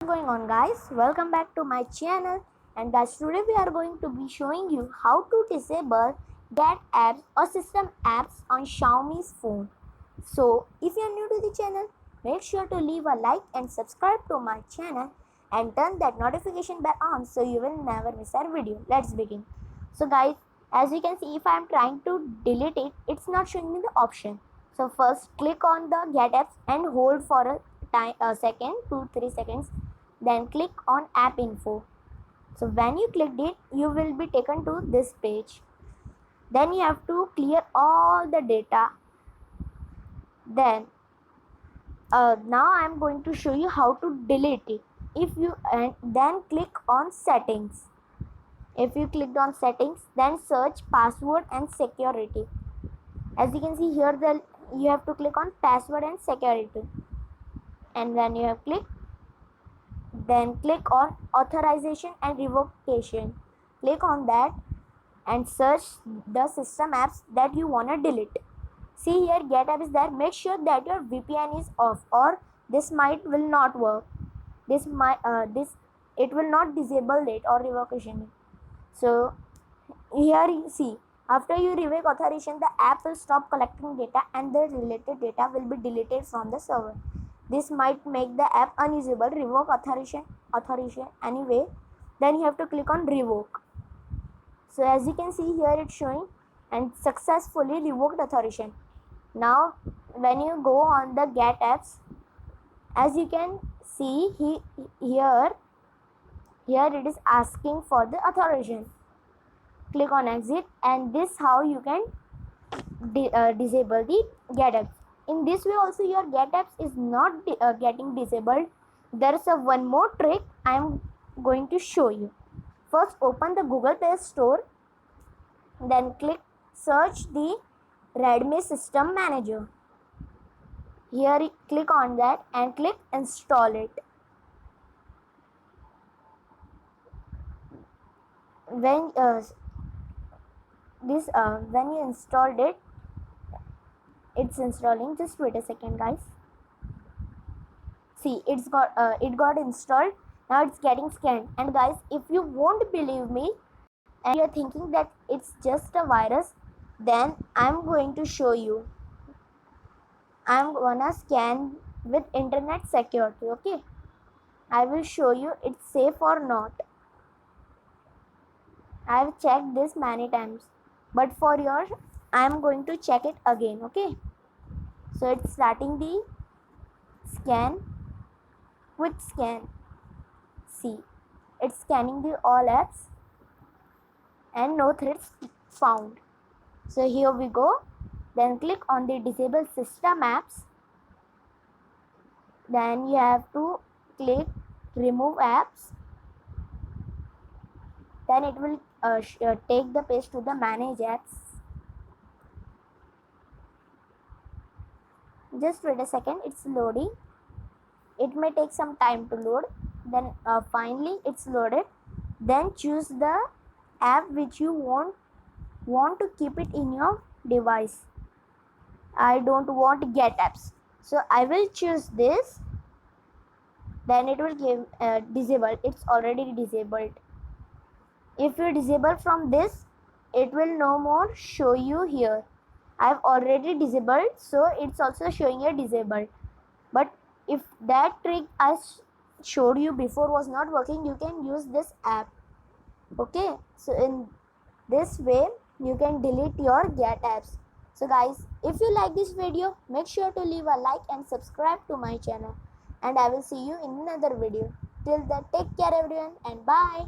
Going on, guys, welcome back to my channel. And guys, today we are going to be showing you how to disable get apps or system apps on Xiaomi's phone. So if you are new to the channel, make sure to leave a like and subscribe to my channel and turn that notification bell on so you will never miss our video. Let's begin. So guys, as you can see, if I am trying to delete it, it's not showing me the option. So first click on the get apps and hold for a second, 2-3 seconds, then click on app info. So when you clicked it, you will be taken to this page. Then you have to clear all the data. Then now I am going to show you how to delete it. If you and then click on settings. If you clicked on settings, then search password and security. As you can see here, you have to click on password and security. And when you have clicked, then click on authorization and revocation. Click on that and search the system apps that you want to delete. See here, get app is there. Make sure that your VPN is off, or this will not work. This it will not disable it or revocation. So here you see, after you revoke authorization, the app will stop collecting data and the related data will be deleted from the server. This might make the app unusable. Revoke authorization anyway. Then you have to click on revoke. So as you can see here, it's showing and successfully revoked authorization. Now when you go on the get apps, as you can see here it is asking for the authorization. Click on exit, and this how you can disable the get apps. In this way also your get apps is not getting disabled. There is one more trick I am going to show you. First open the Google Play Store, then search the Redmi System Manager. Here click on that and click install it. When when you installed it, it's installing. Just wait a second, guys. See, it got installed. Now it's getting scanned. And guys, if you won't believe me and you're thinking that it's just a virus, then I'm going to show you. I'm gonna scan with internet security. Okay, I will show you it's safe or not. I've checked this many times, but for yours I'm going to check it again. Okay, so it's starting the scan. Quick scan. See, it's scanning the all apps and no threats found. So here we go. Then click on the disable system apps. Then you have to click remove apps. Then it will take the page to the manage apps. Just wait a second, it's loading. It may take some time to load. Then finally it's loaded. Then choose the app which you want to keep it in your device. I don't want get apps, so I will choose this. Then it will give disable. It's already disabled. If you disable from this, it will no more show you here. I've already disabled, so it's also showing you disabled. But if that trick I showed you before was not working, you can use this app. Okay, so in this way you can delete your get apps. So guys, if you like this video, make sure to leave a like and subscribe to my channel, and I will see you in another video. Till then, take care everyone, and bye.